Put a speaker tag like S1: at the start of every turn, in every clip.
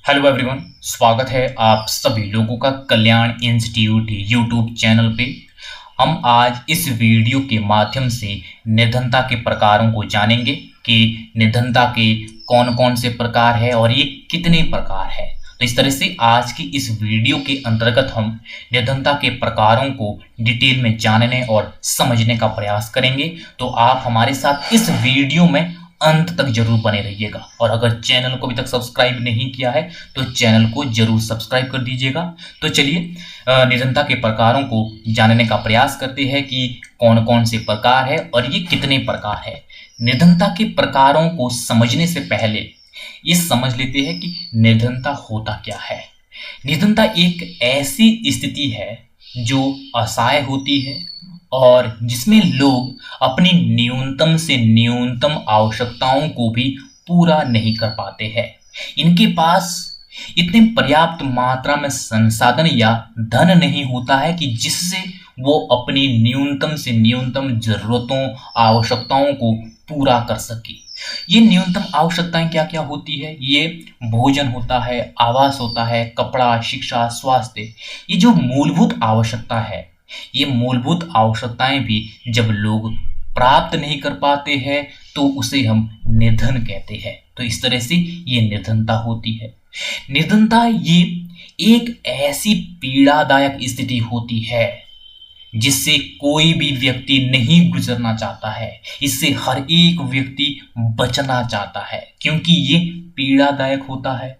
S1: Hello everyone, स्वागत है आप सभी लोगों का कल्याण इंस्टीट्यूट यूट्यूब चैनल पे। हम आज इस वीडियो के माध्यम से निर्धनता के प्रकारों को जानेंगे कि निर्धनता के कौन कौन से प्रकार है और ये कितने प्रकार है। तो इस तरह से आज की इस वीडियो के अंतर्गत हम निर्धनता के प्रकारों को डिटेल में जानने और समझने का प्रयास करेंगे। तो आप हमारे साथ इस वीडियो में अंत तक जरूर बने रहिएगा और अगर चैनल को अभी तक सब्सक्राइब नहीं किया है तो चैनल को जरूर सब्सक्राइब कर दीजिएगा। तो चलिए निर्धनता के प्रकारों को जानने का प्रयास करते हैं कि कौन कौन से प्रकार है और ये कितने प्रकार है। निर्धनता के प्रकारों को समझने से पहले ये समझ लेते हैं कि निर्धनता होता क्या है। निर्धनता एक ऐसी स्थिति है जो असहाय होती है और जिसमें लोग अपनी न्यूनतम से न्यूनतम आवश्यकताओं को भी पूरा नहीं कर पाते हैं। इनके पास इतने पर्याप्त मात्रा में संसाधन या धन नहीं होता है कि जिससे वो अपनी न्यूनतम से न्यूनतम जरूरतों आवश्यकताओं को पूरा कर सके। ये न्यूनतम आवश्यकताएं क्या क्या होती है? ये भोजन होता है, आवास होता है, कपड़ा, शिक्षा, स्वास्थ्य। ये जो मूलभूत आवश्यकता है, ये मूलभूत आवश्यकताएं भी जब लोग प्राप्त नहीं कर पाते हैं तो उसे हम निर्धन कहते हैं। तो इस तरह से ये निर्धनता होती है। निर्धनता ये एक ऐसी पीड़ादायक स्थिति होती है जिससे कोई भी व्यक्ति नहीं गुजरना चाहता है। इससे हर एक व्यक्ति बचना चाहता है क्योंकि ये पीड़ादायक होता है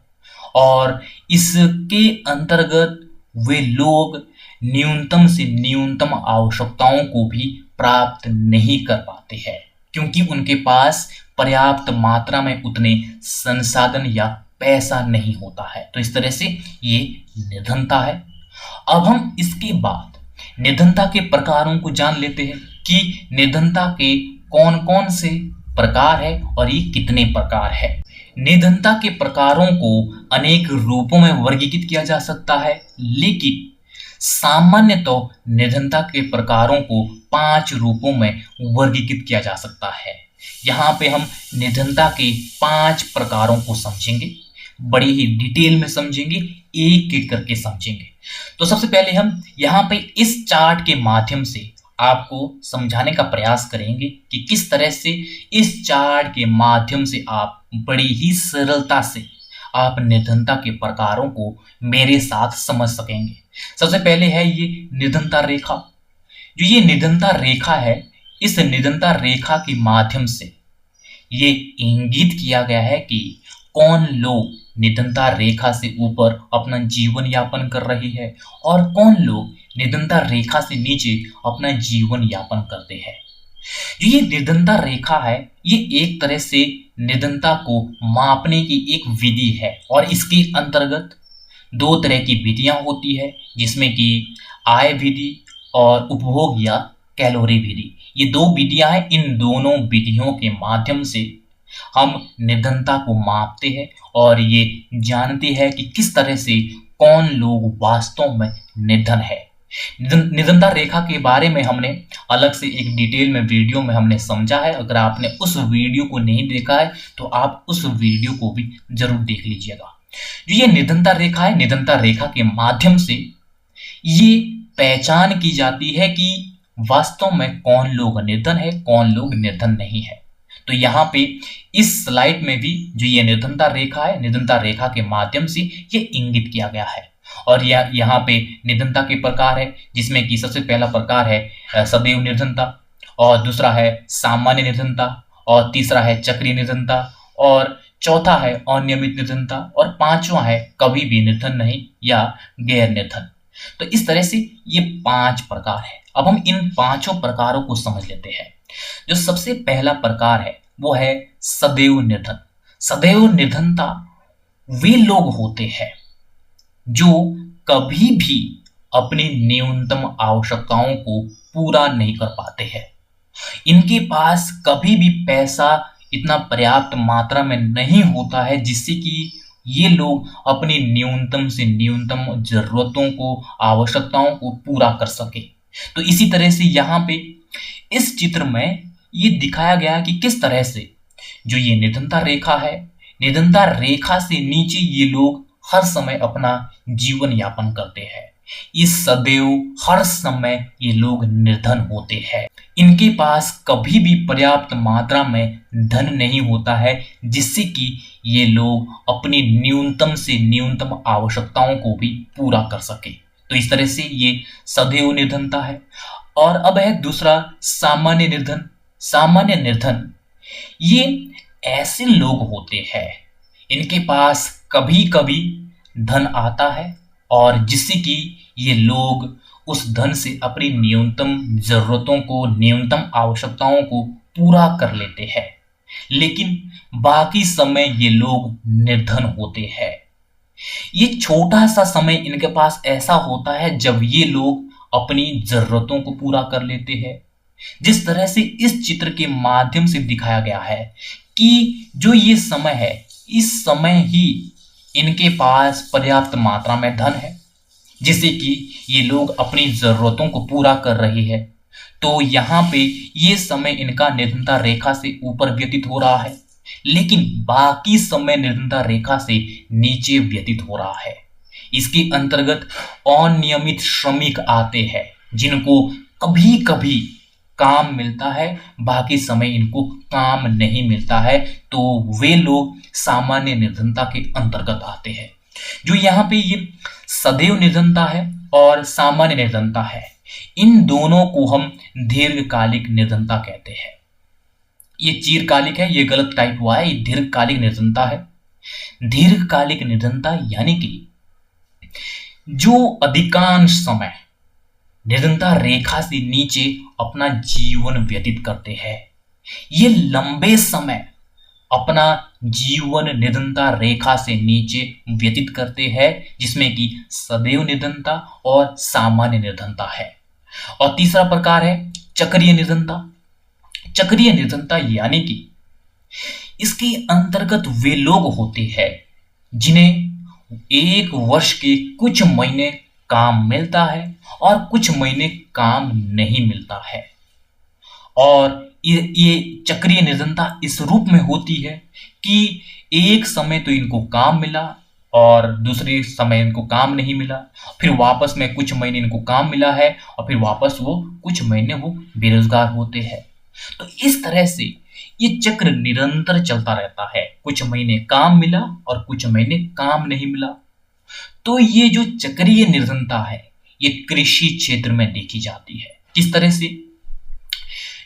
S1: और इसके अंतर्गत वे लोग न्यूनतम से न्यूनतम आवश्यकताओं को भी प्राप्त नहीं कर पाते हैं क्योंकि उनके पास पर्याप्त मात्रा में उतने संसाधन या पैसा नहीं होता है। तो इस तरह से ये निर्धनता है। अब हम इसके बाद निर्धनता के प्रकारों को जान लेते हैं कि निर्धनता के कौन कौन से प्रकार है और ये कितने प्रकार है। निर्धनता के प्रकारों को अनेक रूपों में वर्गीकृत किया जा सकता है, लेकिन सामान्य तो निर्धनता के प्रकारों को 5 रूपों में वर्गीकृत किया जा सकता है। यहाँ पे हम निर्धनता के 5 प्रकारों को समझेंगे, बड़ी ही डिटेल में समझेंगे, एक एक करके समझेंगे। तो सबसे पहले हम यहाँ पे इस चार्ट के माध्यम से आपको समझाने का प्रयास करेंगे कि किस तरह से इस चार्ट के माध्यम से आप बड़ी ही सरलता से आप निर्धनता के प्रकारों को मेरे साथ समझ सकेंगे। सबसे पहले है ये निर्धनता रेखा। जो ये निर्धनता रेखा है, इस निर्धनता रेखा के माध्यम से ये इंगित किया गया है कि कौन लोग निर्धनता रेखा से ऊपर अपना जीवन यापन कर रही है और कौन लोग निर्धनता रेखा से नीचे अपना जीवन यापन करते हैं। जो ये निर्धनता रेखा है, ये एक तरह से निर्धनता को मापने की एक विधि है और इसके अंतर्गत 2 तरह की विधियां होती है जिसमें कि आय विधि और उपभोग या कैलोरी विधि। ये 2 विधियां हैं। इन दोनों विधियों के माध्यम से हम निर्धनता को मापते हैं और ये जानते हैं कि किस तरह से कौन लोग वास्तव में निर्धन है। निर्धनता रेखा के बारे में हमने अलग से एक डिटेल में वीडियो में हमने समझा है। अगर आपने उस वीडियो को नहीं देखा है तो आप उस वीडियो को भी जरूर देख लीजिएगा। जो ये निर्धनता रेखा है, निर्धनता रेखा के माध्यम से ये पहचान की जाती है कि वास्तव में कौन लोग निर्धन है, कौन लोग निर्धन नहीं है। तो यहाँ पे इस स्लाइड में भी जो ये निर्धनता रेखा है, निर्धनता रेखा के माध्यम से ये इंगित किया गया है। और यहाँ पे निर्धनता के प्रकार है जिसमें कि सबसे पहला प्रकार है सदैव निर्धनता, और दूसरा है सामान्य निर्धनता, और तीसरा है चक्रीय निर्धनता, और चौथा है अनियमित निर्धनता, और पांचवा है कभी भी निर्धन नहीं या गैर निर्धन। तो इस तरह से ये 5 प्रकार है। अब हम इन 5 प्रकारों को समझ लेते हैं। जो सबसे पहला प्रकार है वो है सदैव निर्धन। सदैव निर्धनता वे लोग होते हैं जो कभी भी अपनी न्यूनतम आवश्यकताओं को पूरा नहीं कर पाते हैं। इनके पास कभी भी पैसा इतना पर्याप्त मात्रा में नहीं होता है जिससे कि ये लोग अपनी न्यूनतम से न्यूनतम जरूरतों को, आवश्यकताओं को पूरा कर सके। तो इसी तरह से यहाँ पे इस चित्र में ये दिखाया गया है कि किस तरह से जो ये निर्धनता रेखा है, निर्धनता रेखा से नीचे ये लोग हर समय अपना जीवन यापन करते हैं। ये सदैव हर समय ये लोग निर्धन होते हैं। इनके पास कभी भी पर्याप्त मात्रा में धन नहीं होता है जिससे कि ये लोग अपनी न्यूनतम से न्यूनतम आवश्यकताओं को भी पूरा कर सके। तो इस तरह से ये सदैव निर्धनता है। और अब है दूसरा सामान्य निर्धन। सामान्य निर्धन ये ऐसे लोग होते हैं, इनके पास कभी कभी धन आता है और जिससे कि ये लोग उस धन से अपनी न्यूनतम जरूरतों को, न्यूनतम आवश्यकताओं को पूरा कर लेते हैं, लेकिन बाकी समय ये लोग निर्धन होते हैं। ये छोटा सा समय इनके पास ऐसा होता है जब ये लोग अपनी जरूरतों को पूरा कर लेते हैं। जिस तरह से इस चित्र के माध्यम से दिखाया गया है कि जो ये समय है, इस समय ही इनके पास पर्याप्त मात्रा में धन है जिससे कि ये लोग अपनी जरूरतों को पूरा कर रहे हैं। तो यहाँ पे ये समय इनका निर्धनता रेखा से ऊपर व्यतीत हो रहा है, लेकिन बाकी समय निर्धनता रेखा से नीचे व्यतीत हो रहा है। इसके अंतर्गत अनियमित श्रमिक आते हैं जिनको कभी कभी काम मिलता है, बाकी समय इनको काम नहीं मिलता है, तो वे लोग सामान्य निर्धनता के अंतर्गत आते हैं। जो यहाँ पे ये सदैव निर्धनता है और सामान्य निर्धनता है, इन दोनों को हम दीर्घकालिक निर्धनता कहते हैं। ये चिरकालिक है, ये गलत टाइप हुआ है, ये दीर्घकालिक निर्धनता है। दीर्घकालिक निर्धनता यानी कि जो अधिकांश समय निर्धनता रेखा से नीचे अपना जीवन व्यतीत करते हैं, ये लंबे समय अपना जीवन निर्धनता रेखा से नीचे व्यतीत करते हैं, जिसमें कि सदैव निर्धनता और सामान्य निर्धनता है। और तीसरा प्रकार है चक्रीय निर्धनता। चक्रीय निर्धनता यानी कि इसके अंतर्गत वे लोग होते हैं जिन्हें एक वर्ष के कुछ महीने काम मिलता है और कुछ महीने काम नहीं मिलता है। और ये चक्रीय निर्धनता इस रूप में होती है कि एक समय तो इनको काम मिला और दूसरे समय इनको काम नहीं मिला, फिर वापस में कुछ महीने इनको काम मिला है और फिर वापस वो कुछ महीने वो बेरोजगार होते हैं। तो इस तरह से ये चक्र निरंतर चलता रहता है, कुछ महीने काम मिला और कुछ महीने काम नहीं मिला। तो ये जो चक्रीय निर्धनता है ये कृषि क्षेत्र में देखी जाती है। किस तरह से?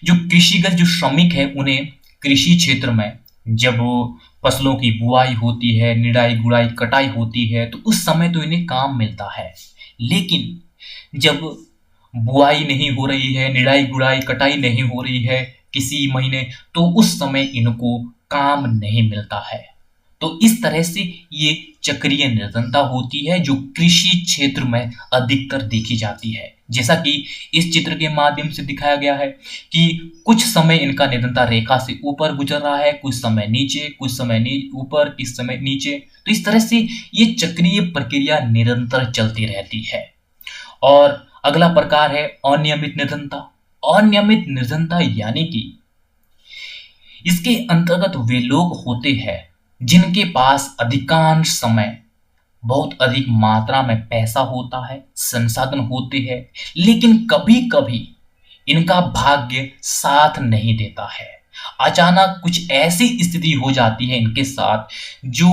S1: जो कृषिगत जो श्रमिक है उन्हें कृषि क्षेत्र में जब फसलों की बुआई होती है, निराई गुड़ाई कटाई होती है, तो उस समय तो इन्हें काम मिलता है, लेकिन जब बुआई नहीं हो रही है, निराई गुड़ाई कटाई नहीं हो रही है किसी महीने, तो उस समय इनको काम नहीं मिलता है। तो इस तरह से ये चक्रीय निर्धनता होती है जो कृषि क्षेत्र में अधिकतर देखी जाती है। जैसा कि इस चित्र के माध्यम से दिखाया गया है कि कुछ समय इनका निर्धनता रेखा से ऊपर गुजर रहा है, कुछ समय नीचे, कुछ समय ऊपर, किस समय नीचे। तो इस तरह से ये चक्रीय प्रक्रिया निरंतर चलती रहती है। और अगला प्रकार है अनियमित निर्धनता। अनियमित निर्धनता यानी कि इसके अंतर्गत वे लोग होते हैं जिनके पास अधिकांश समय बहुत अधिक मात्रा में पैसा होता है, संसाधन होते हैं, लेकिन कभी कभी इनका भाग्य साथ नहीं देता है। अचानक कुछ ऐसी स्थिति हो जाती है इनके साथ जो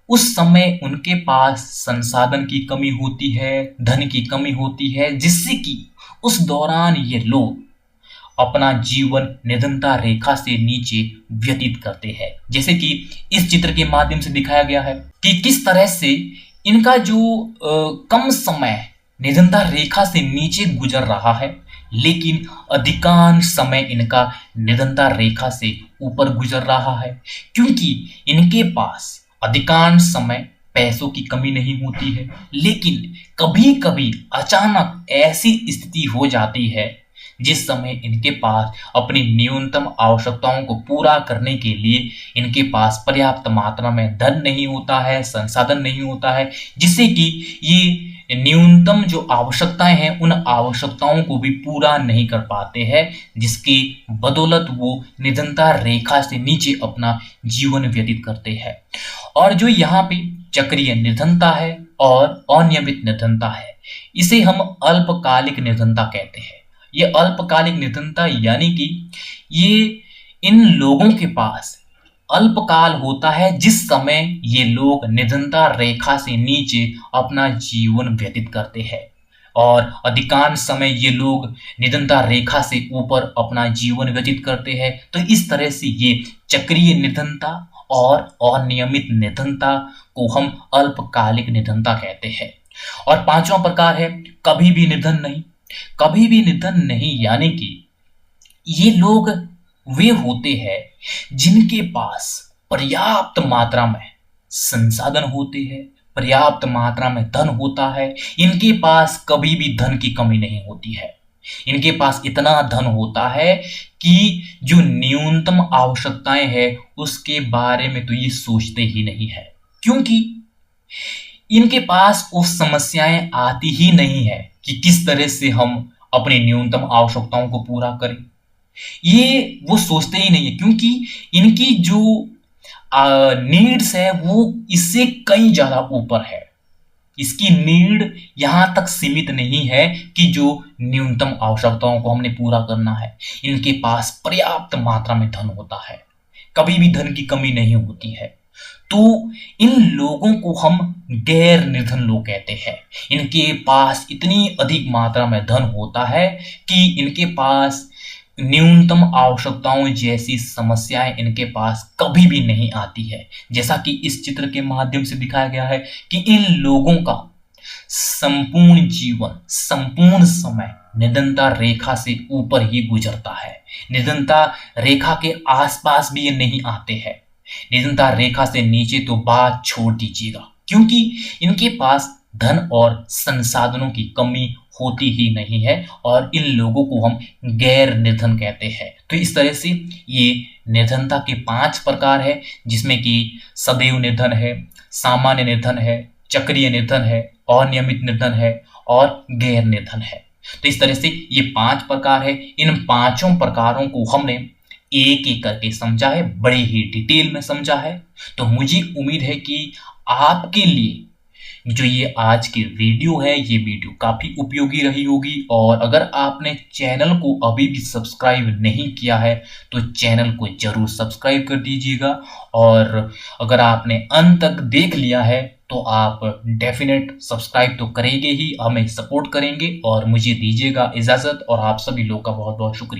S1: उस समय उनके पास संसाधन की कमी होती है, धन की कमी होती है, जिससे कि उस दौरान ये लोग अपना जीवन निर्धनता रेखा से नीचे व्यतीत करते हैं। जैसे कि इस चित्र के माध्यम से दिखाया गया है कि किस तरह से इनका जो कम समय निर्धनता रेखा से नीचे गुजर रहा है, लेकिन अधिकांश समय इनका निर्धनता रेखा से ऊपर गुजर रहा है, क्योंकि इनके पास अधिकांश समय पैसों की कमी नहीं होती है, लेकिन कभी कभी अचानक ऐसी स्थिति हो जाती है जिस समय इनके पास अपनी न्यूनतम आवश्यकताओं को पूरा करने के लिए इनके पास पर्याप्त मात्रा में धन नहीं होता है, संसाधन नहीं होता है, जिससे कि ये न्यूनतम जो आवश्यकताएं हैं उन आवश्यकताओं को भी पूरा नहीं कर पाते हैं, जिसकी बदौलत वो निर्धनता रेखा से नीचे अपना जीवन व्यतीत करते हैं। और जो यहाँ पे चक्रीय निर्धनता है और अनियमित निर्धनता है, इसे हम अल्पकालिक निर्धनता कहते हैं। ये अल्पकालिक निर्धनता यानी कि ये इन लोगों के पास अल्पकाल होता है जिस समय ये लोग निर्धनता रेखा से नीचे अपना जीवन व्यतीत करते हैं, और अधिकांश समय ये लोग निर्धनता रेखा से ऊपर अपना जीवन व्यतीत करते हैं। तो इस तरह से ये चक्रीय निर्धनता और अनियमित निर्धनता को हम अल्पकालिक निर्धनता कहते हैं। और पांचवा प्रकार है कभी भी निर्धन नहीं। कभी भी निर्धन नहीं यानी कि ये लोग वे होते हैं जिनके पास पर्याप्त मात्रा में संसाधन होते हैं, पर्याप्त मात्रा में धन होता है। इनके पास कभी भी धन की कमी नहीं होती है। इनके पास इतना धन होता है कि जो न्यूनतम आवश्यकताएं हैं उसके बारे में तो ये सोचते ही नहीं है, क्योंकि इनके पास वो समस्याएं आती ही नहीं है कि किस तरह से हम अपनी न्यूनतम आवश्यकताओं को पूरा करें। ये वो सोचते ही नहीं है, क्योंकि इनकी जो नीड्स है वो इससे कहीं ज्यादा ऊपर है। इसकी नीड यहां तक सीमित नहीं है कि जो न्यूनतम आवश्यकताओं को हमने पूरा करना है। इनके पास पर्याप्त मात्रा में धन होता है, कभी भी धन की कमी नहीं होती है। तो इन लोगों को हम गैर निर्धन लोग कहते हैं। इनके पास इतनी अधिक मात्रा में धन होता है कि इनके पास न्यूनतम आवश्यकताओं जैसी समस्याएं इनके पास कभी भी नहीं आती है। जैसा कि इस चित्र के माध्यम से दिखाया गया है कि इन लोगों का संपूर्ण जीवन, संपूर्ण समय निर्धनता रेखा से ऊपर ही गुजरता है। निर्धनता रेखा के आसपास भी ये नहीं आते हैं। निर्धनता रेखा से नीचे तो बात छोड़ दीजिएगा, क्योंकि इनके पास धन और संसाधनों की कमी होती ही नहीं है, और इन लोगों को हम गैर निर्धन कहते हैं। तो इस तरह से ये निर्धनता के 5 प्रकार है, जिसमें कि सदैव निर्धन है, सामान्य निर्धन है, चक्रीय निर्धन है, अनियमित निर्धन है और गैर निर्धन है। तो इस तरह से ये 5 प्रकार है। इन पांचों प्रकारों को हमने एक एक करके समझा है, बड़े ही डिटेल में समझा है। तो मुझे उम्मीद है कि आपके लिए जो ये आज की वीडियो है, ये वीडियो काफ़ी उपयोगी रही होगी। और अगर आपने चैनल को अभी भी सब्सक्राइब नहीं किया है तो चैनल को जरूर सब्सक्राइब कर दीजिएगा। और अगर आपने अंत तक देख लिया है तो आप डेफिनेट सब्सक्राइब तो करेंगे ही, हमें सपोर्ट करेंगे। और मुझे दीजिएगा इजाज़त, और आप सभी लोग का बहुत बहुत शुक्रिया।